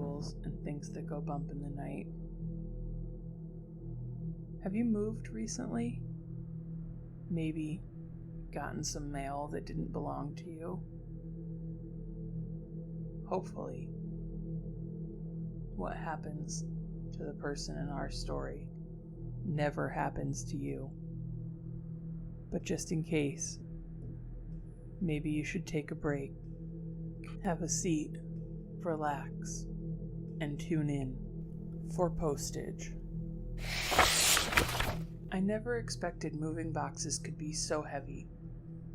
jewels and things that go bump in the night. Have you moved recently? Maybe gotten some mail that didn't belong to you? Hopefully, what happens to the person in our story never happens to you. But just in case, maybe you should take a break, have a seat, relax, and tune in for Postage. I never expected moving boxes could be so heavy.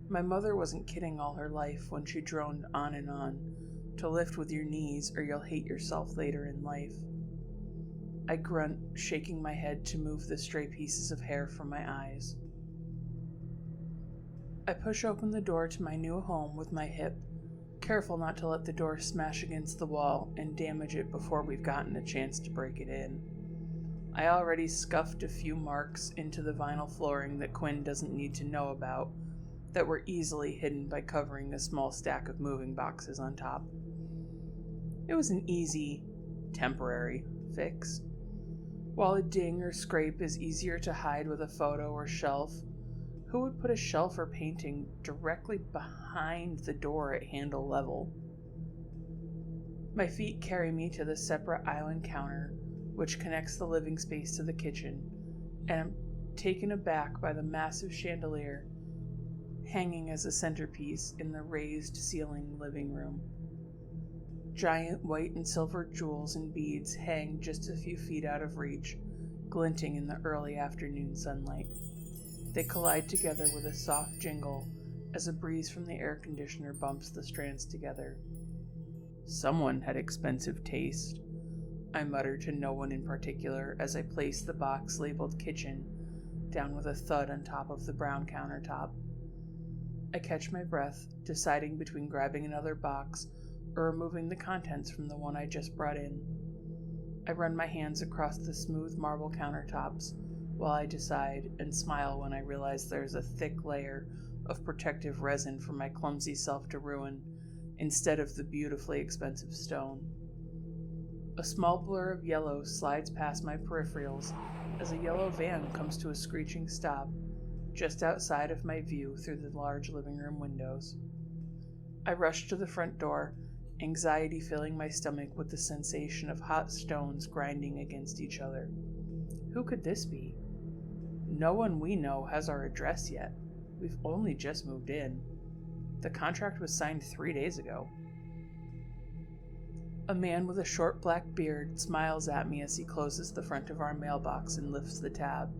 My mother wasn't kidding all her life when she droned on, to lift with your knees or you'll hate yourself later in life. I grunt, shaking my head to move the stray pieces of hair from my eyes. I push open the door to my new home with my hip, careful not to let the door smash against the wall and damage it before we've gotten a chance to break it in. I already scuffed a few marks into the vinyl flooring that Quinn doesn't need to know about, that were easily hidden by covering a small stack of moving boxes on top. It was an easy, temporary fix. While a ding or scrape is easier to hide with a photo or shelf, who would put a shelf or painting directly behind the door at handle level? My feet carry me to the separate island counter, which connects the living space to the kitchen, and I'm taken aback by the massive chandelier hanging as a centerpiece in the raised ceiling living room. Giant white and silver jewels and beads hang just a few feet out of reach, glinting in the early afternoon sunlight. They collide together with a soft jingle as a breeze from the air conditioner bumps the strands together. Someone had expensive taste, I mutter to no one in particular as I place the box labeled kitchen down with a thud on top of the brown countertop. I catch my breath, deciding between grabbing another box or removing the contents from the one I just brought in. I run my hands across the smooth marble countertops while I decide and smile when I realize there's a thick layer of protective resin for my clumsy self to ruin instead of the beautifully expensive stone. A small blur of yellow slides past my peripherals as a yellow van comes to a screeching stop just outside of my view through the large living room windows. I rush to the front door, anxiety filling my stomach with the sensation of hot stones grinding against each other. Who could this be? No one we know has our address yet. We've only just moved in. The contract was signed 3 days ago. A man with a short black beard smiles at me as he closes the front of our mailbox and lifts the tab.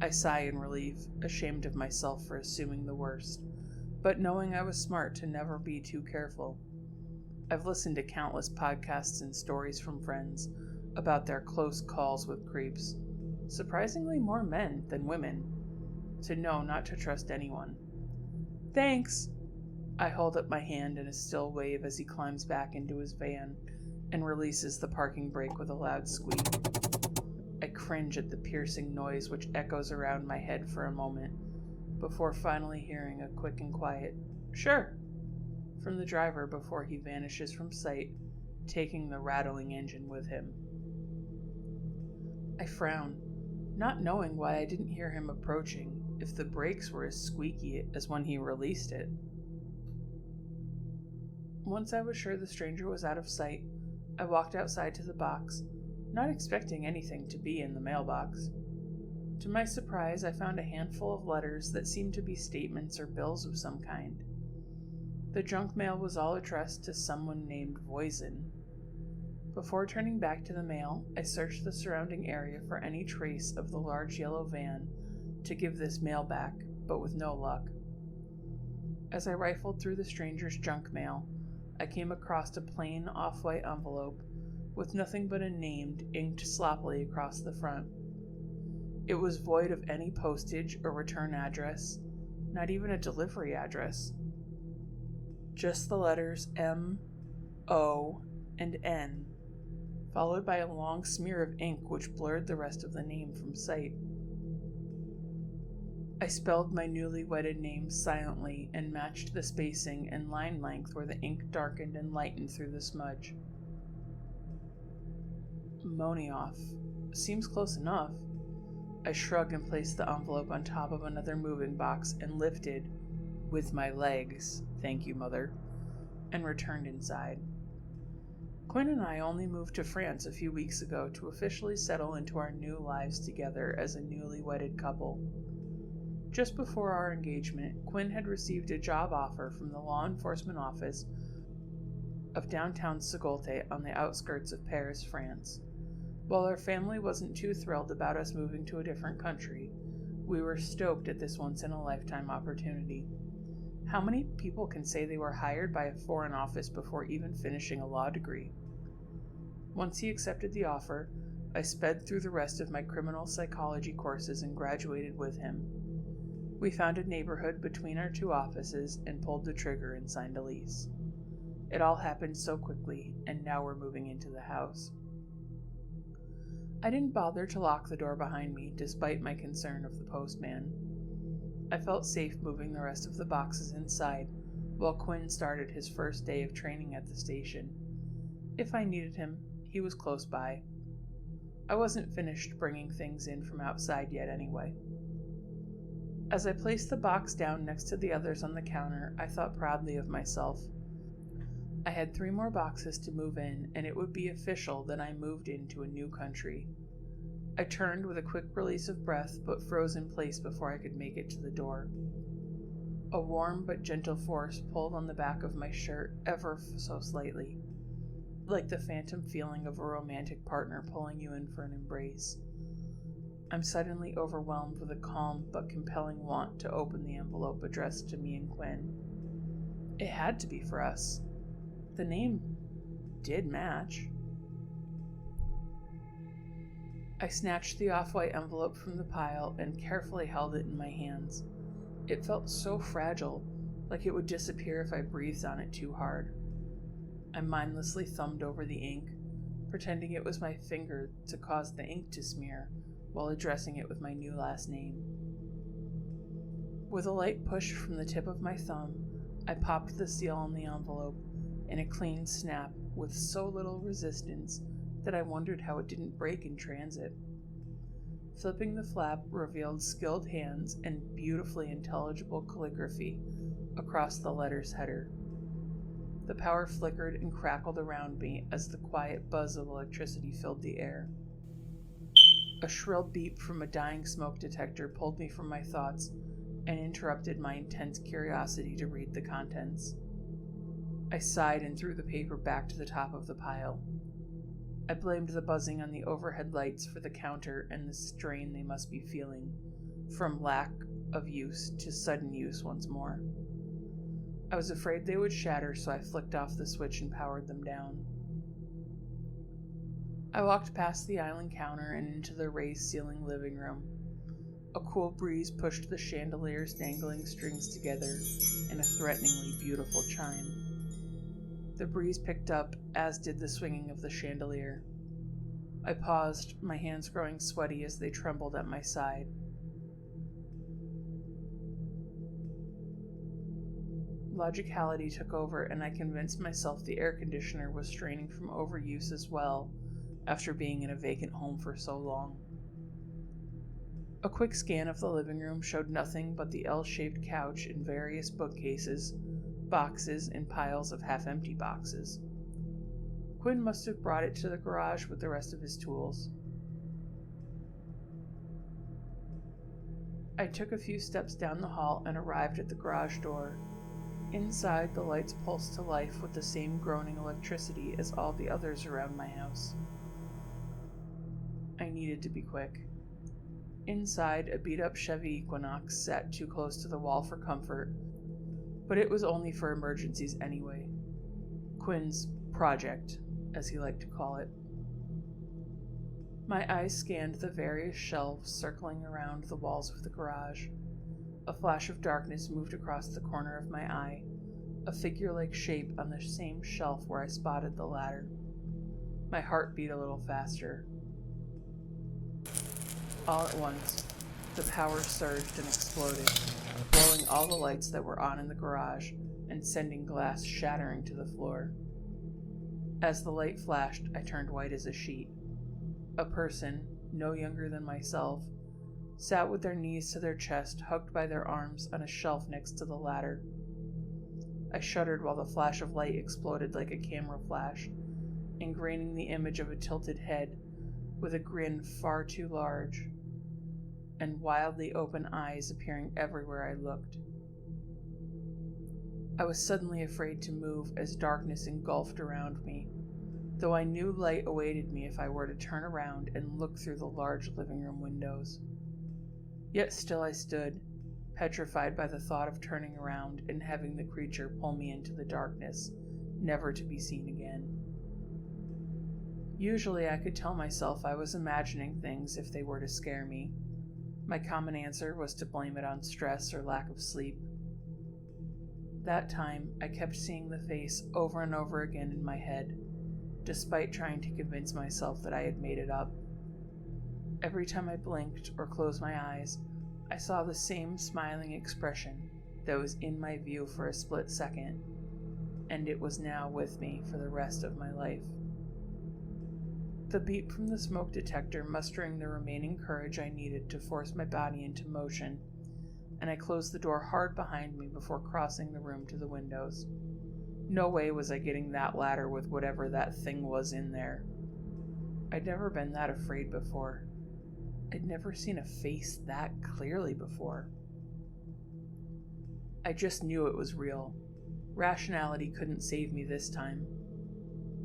I sigh in relief, ashamed of myself for assuming the worst, but knowing I was smart to never be too careful. I've listened to countless podcasts and stories from friends about their close calls with creeps, surprisingly more men than women, to know not to trust anyone. Thanks! I hold up my hand in a still wave as he climbs back into his van and releases the parking brake with a loud squeak. I cringe at the piercing noise which echoes around my head for a moment, before finally hearing a quick and quiet, "Sure," from the driver before he vanishes from sight, taking the rattling engine with him. I frown, not knowing why I didn't hear him approaching if the brakes were as squeaky as when he released it. Once I was sure the stranger was out of sight, I walked outside to the box, not expecting anything to be in the mailbox. To my surprise, I found a handful of letters that seemed to be statements or bills of some kind. The junk mail was all addressed to someone named Voisin. Before turning back to the mail, I searched the surrounding area for any trace of the large yellow van to give this mail back, but with no luck. As I rifled through the stranger's junk mail, I came across a plain off-white envelope with nothing but a name inked sloppily across the front. It was void of any postage or return address, not even a delivery address. Just the letters M, O, and N, followed by a long smear of ink which blurred the rest of the name from sight. I spelled my newly wedded name silently and matched the spacing and line length where the ink darkened and lightened through the smudge. Monioff. Seems close enough. I shrugged and placed the envelope on top of another moving box and lifted, with my legs, thank you, Mother, and returned inside. Quinn and I only moved to France a few weeks ago to officially settle into our new lives together as a newly wedded couple. Just before our engagement, Quinn had received a job offer from the law enforcement office of downtown Segolte on the outskirts of Paris, France. While our family wasn't too thrilled about us moving to a different country, we were stoked at this once-in-a-lifetime opportunity. How many people can say they were hired by a foreign office before even finishing a law degree? Once he accepted the offer, I sped through the rest of my criminal psychology courses and graduated with him. We found a neighborhood between our two offices and pulled the trigger and signed a lease. It all happened so quickly, and now we're moving into the house. I didn't bother to lock the door behind me, despite my concern of the postman. I felt safe moving the rest of the boxes inside, while Quinn started his first day of training at the station. If I needed him, he was close by. I wasn't finished bringing things in from outside yet anyway. As I placed the box down next to the others on the counter, I thought proudly of myself. I had 3 more boxes to move in, and it would be official that I moved into a new country. I turned with a quick release of breath, but froze in place before I could make it to the door. A warm but gentle force pulled on the back of my shirt ever so slightly, like the phantom feeling of a romantic partner pulling you in for an embrace. I'm suddenly overwhelmed with a calm but compelling want to open the envelope addressed to me and Quinn. It had to be for us. The name did match. I snatched the off-white envelope from the pile and carefully held it in my hands. It felt so fragile, like it would disappear if I breathed on it too hard. I mindlessly thumbed over the ink, pretending it was my finger to cause the ink to smear, while addressing it with my new last name. With a light push from the tip of my thumb, I popped the seal on the envelope in a clean snap with so little resistance that I wondered how it didn't break in transit. Flipping the flap revealed skilled hands and beautifully intelligible calligraphy across the letter's header. The power flickered and crackled around me as the quiet buzz of electricity filled the air. A shrill beep from a dying smoke detector pulled me from my thoughts and interrupted my intense curiosity to read the contents. I sighed and threw the paper back to the top of the pile. I blamed the buzzing on the overhead lights for the counter and the strain they must be feeling, from lack of use to sudden use once more. I was afraid they would shatter, so I flicked off the switch and powered them down. I walked past the island counter and into the raised ceiling living room. A cool breeze pushed the chandelier's dangling strings together in a threateningly beautiful chime. The breeze picked up, as did the swinging of the chandelier. I paused, my hands growing sweaty as they trembled at my side. Logicality took over, and I convinced myself the air conditioner was straining from overuse as well, after being in a vacant home for so long. A quick scan of the living room showed nothing but the L-shaped couch and various bookcases, boxes, and piles of half-empty boxes. Quinn must have brought it to the garage with the rest of his tools. I took a few steps down the hall and arrived at the garage door. Inside, the lights pulsed to life with the same groaning electricity as all the others around my house. I needed to be quick. Inside, a beat-up Chevy Equinox sat too close to the wall for comfort, but it was only for emergencies anyway. Quinn's project, as he liked to call it. My eyes scanned the various shelves circling around the walls of the garage. A flash of darkness moved across the corner of my eye, a figure-like shape on the same shelf where I spotted the ladder. My heart beat a little faster. All at once, the power surged and exploded, blowing all the lights that were on in the garage and sending glass shattering to the floor. As the light flashed, I turned white as a sheet. A person, no younger than myself, sat with their knees to their chest, hugged by their arms on a shelf next to the ladder. I shuddered while the flash of light exploded like a camera flash, ingraining the image of a tilted head with a grin far too large, and wildly open eyes appearing everywhere I looked. I was suddenly afraid to move as darkness engulfed around me, though I knew light awaited me if I were to turn around and look through the large living room windows. Yet still I stood, petrified by the thought of turning around and having the creature pull me into the darkness, never to be seen again. Usually I could tell myself I was imagining things if they were to scare me. My common answer was to blame it on stress or lack of sleep. That time, I kept seeing the face over and over again in my head, despite trying to convince myself that I had made it up. Every time I blinked or closed my eyes, I saw the same smiling expression that was in my view for a split second, and it was now with me for the rest of my life. The beep from the smoke detector mustering the remaining courage I needed to force my body into motion, and I closed the door hard behind me before crossing the room to the windows. No way was I getting that ladder with whatever that thing was in there. I'd never been that afraid before. I'd never seen a face that clearly before. I just knew it was real. Rationality couldn't save me this time.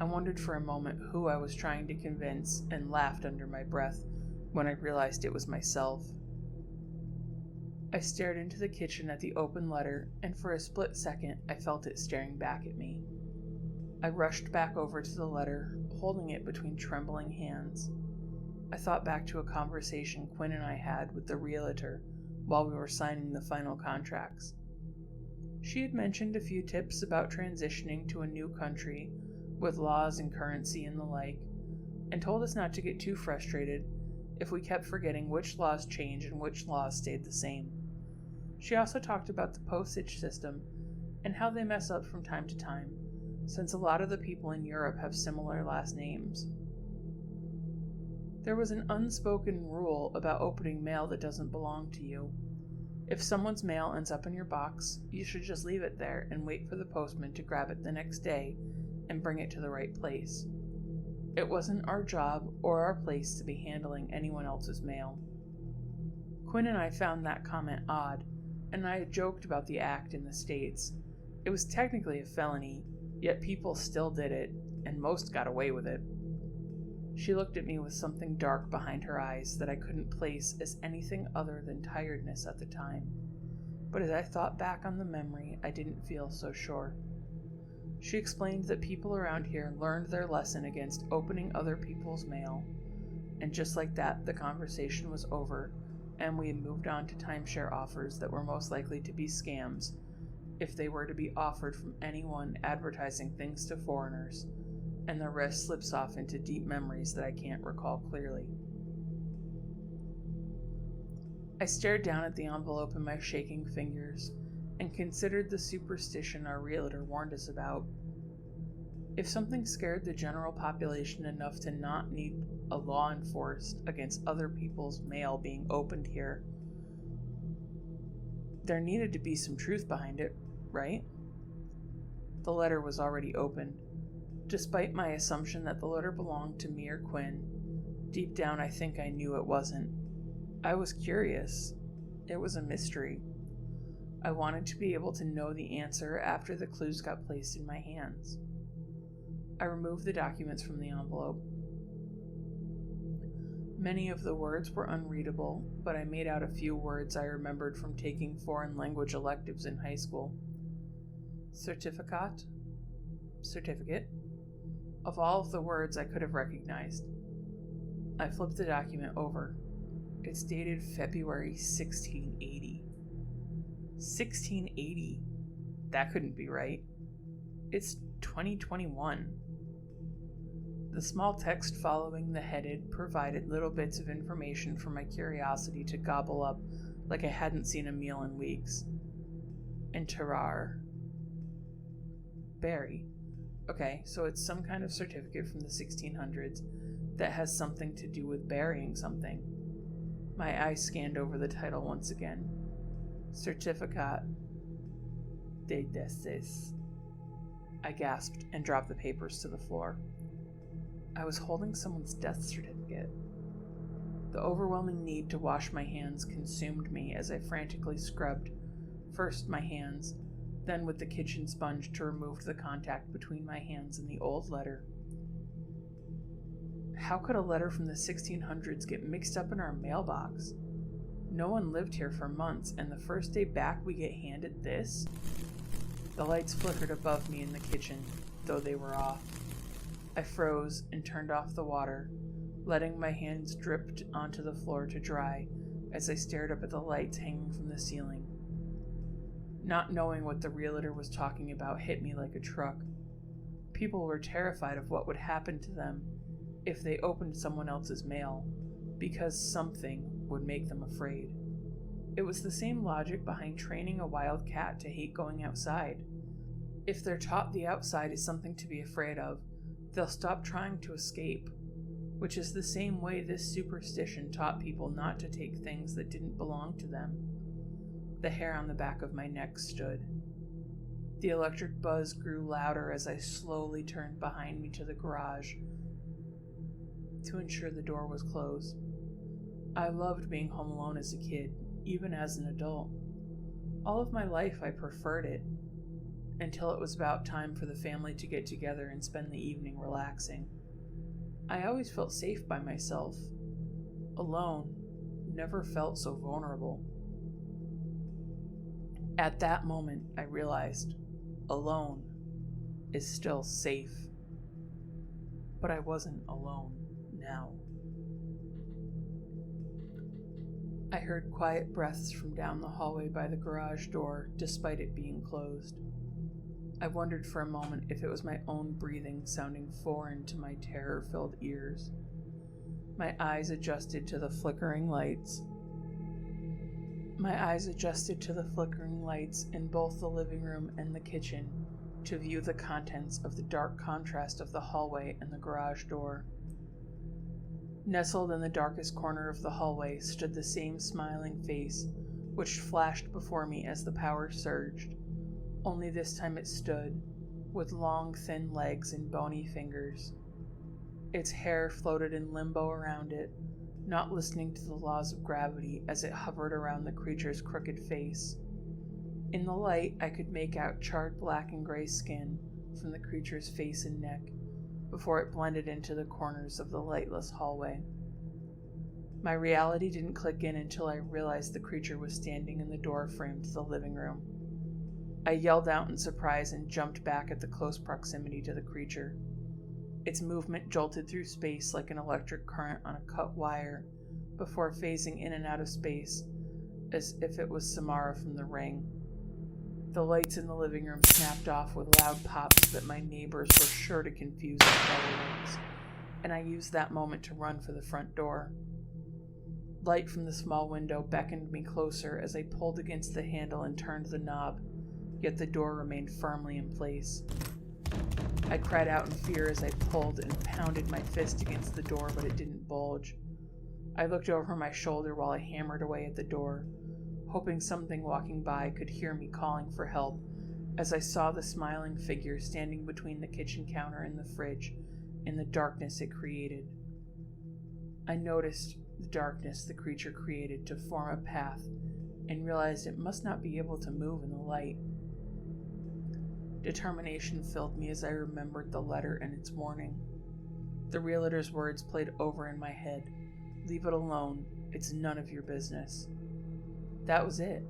I wondered for a moment who I was trying to convince and laughed under my breath when I realized it was myself. I stared into the kitchen at the open letter, and for a split second I felt it staring back at me. I rushed back over to the letter, holding it between trembling hands. I thought back to a conversation Quinn and I had with the realtor while we were signing the final contracts. She had mentioned a few tips about transitioning to a new country with laws and currency and the like, and told us not to get too frustrated if we kept forgetting which laws changed and which laws stayed the same. She also talked about the postage system and how they mess up from time to time, since a lot of the people in Europe have similar last names. There was an unspoken rule about opening mail that doesn't belong to you. If someone's mail ends up in your box, you should just leave it there and wait for the postman to grab it the next day and bring it to the right place. It wasn't our job or our place to be handling anyone else's mail. Quinn and I found that comment odd, and I had joked about the act in the States. It was technically a felony, yet people still did it, and most got away with it. She looked at me with something dark behind her eyes that I couldn't place as anything other than tiredness at the time. But as I thought back on the memory, I didn't feel so sure. She explained that people around here learned their lesson against opening other people's mail, and just like that, the conversation was over, and we had moved on to timeshare offers that were most likely to be scams if they were to be offered from anyone advertising things to foreigners, and the rest slips off into deep memories that I can't recall clearly. I stared down at the envelope in my shaking fingers and considered the superstition our realtor warned us about. If something scared the general population enough to not need a law enforced against other people's mail being opened here, there needed to be some truth behind it, right? The letter was already opened. Despite my assumption that the letter belonged to me or Quinn, deep down I think I knew it wasn't. I was curious. It was a mystery. I wanted to be able to know the answer after the clues got placed in my hands. I removed the documents from the envelope. Many of the words were unreadable, but I made out a few words I remembered from taking foreign language electives in high school. Certificate. Of all of the words I could have recognized. I flipped the document over. It's dated February 1680. 1680? That couldn't be right. It's 2021. The small text following the headed provided little bits of information for my curiosity to gobble up like I hadn't seen a meal in weeks. And Terrar. Berry. Okay, so it's some kind of certificate from the 1600s that has something to do with burying something. My eyes scanned over the title once again. Certificate de décès. I gasped and dropped the papers to the floor. I was holding someone's death certificate. The overwhelming need to wash my hands consumed me as I frantically scrubbed, first my hands, then with the kitchen sponge to remove the contact between my hands and the old letter. How could a letter from the 1600s get mixed up in our mailbox? No one lived here for months, and the first day back we get handed this? The lights flickered above me in the kitchen, though they were off. I froze and turned off the water, letting my hands drip onto the floor to dry as I stared up at the lights hanging from the ceiling. Not knowing what the realtor was talking about hit me like a truck. People were terrified of what would happen to them if they opened someone else's mail, because something would make them afraid. It was the same logic behind training a wild cat to hate going outside. If they're taught the outside is something to be afraid of, they'll stop trying to escape, which is the same way this superstition taught people not to take things that didn't belong to them. The hair on the back of my neck stood. The electric buzz grew louder as I slowly turned behind me to the garage to ensure the door was closed. I loved being home alone as a kid, even as an adult. All of my life I preferred it, until it was about time for the family to get together and spend the evening relaxing. I always felt safe by myself. Alone, never felt so vulnerable. At that moment, I realized alone is still safe. But I wasn't alone now. I heard quiet breaths from down the hallway by the garage door, despite it being closed. I wondered for a moment if it was my own breathing sounding foreign to my terror-filled ears. My eyes adjusted to the flickering lights. In both the living room and the kitchen to view the contents of the dark contrast of the hallway and the garage door. Nestled in the darkest corner of the hallway stood the same smiling face, which flashed before me as the power surged. Only this time it stood, with long, thin legs and bony fingers. Its hair floated in limbo around it, not listening to the laws of gravity as it hovered around the creature's crooked face. In the light, I could make out charred black and gray skin from the creature's face and neck, before it blended into the corners of the lightless hallway. My reality didn't click in until I realized the creature was standing in the doorframe to the living room. I yelled out in surprise and jumped back at the close proximity to the creature. Its movement jolted through space like an electric current on a cut wire, before phasing in and out of space, as if it was Samara from The Ring. The lights in the living room snapped off with loud pops that my neighbors were sure to confuse with fireworks, and I used that moment to run for the front door. Light from the small window beckoned me closer as I pulled against the handle and turned the knob, yet the door remained firmly in place. I cried out in fear as I pulled and pounded my fist against the door, but it didn't budge. I looked over my shoulder while I hammered away at the door, hoping something walking by could hear me calling for help, as I saw the smiling figure standing between the kitchen counter and the fridge in the darkness it created. I noticed the darkness the creature created to form a path and realized it must not be able to move in the light. Determination filled me as I remembered the letter and its warning. The realtor's words played over in my head. Leave it alone. It's none of your business. That was it.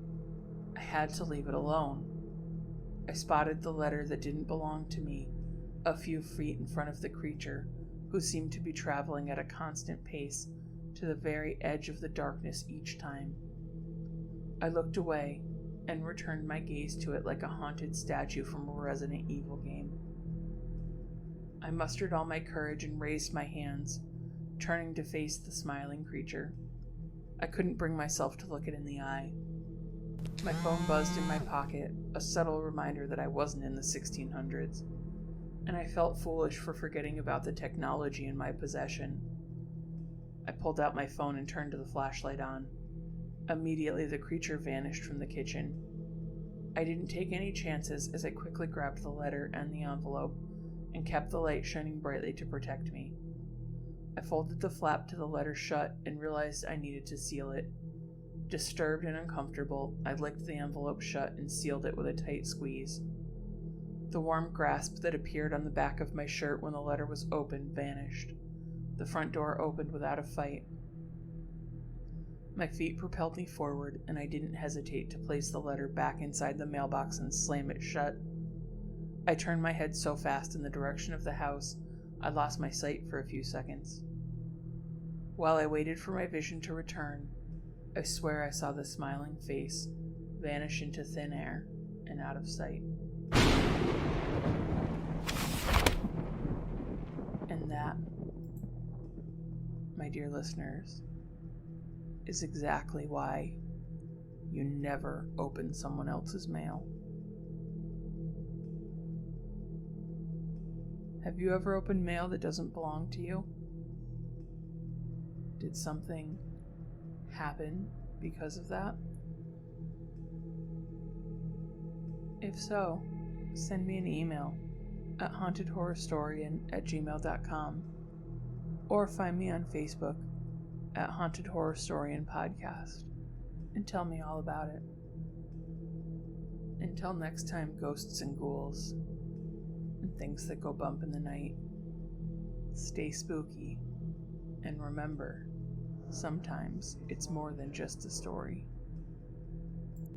I had to leave it alone. I spotted the letter that didn't belong to me, a few feet in front of the creature, who seemed to be traveling at a constant pace to the very edge of the darkness each time. I looked away and returned my gaze to it like a haunted statue from a Resident Evil game. I mustered all my courage and raised my hands, turning to face the smiling creature. I couldn't bring myself to look it in the eye. My phone buzzed in my pocket, a subtle reminder that I wasn't in the 1600s, and I felt foolish for forgetting about the technology in my possession. I pulled out my phone and turned the flashlight on. Immediately, the creature vanished from the kitchen. I didn't take any chances as I quickly grabbed the letter and the envelope and kept the light shining brightly to protect me. I folded the flap to the letter shut and realized I needed to seal it. Disturbed and uncomfortable, I licked the envelope shut and sealed it with a tight squeeze. The warm grasp that appeared on the back of my shirt when the letter was opened vanished. The front door opened without a fight. My feet propelled me forward, and I didn't hesitate to place the letter back inside the mailbox and slam it shut. I turned my head so fast in the direction of the house, I lost my sight for a few seconds. While I waited for my vision to return, I swear I saw the smiling face vanish into thin air and out of sight. And that, my dear listeners, is exactly why you never open someone else's mail. Have you ever opened mail that doesn't belong to you? Did something happen because of that? If so, send me an email at hauntedhorrorstorian@gmail.com or find me on Facebook at Haunted Horrorstorian Podcast and tell me all about it. Until next time, ghosts and ghouls and things that go bump in the night, stay spooky and remember, sometimes it's more than just a story.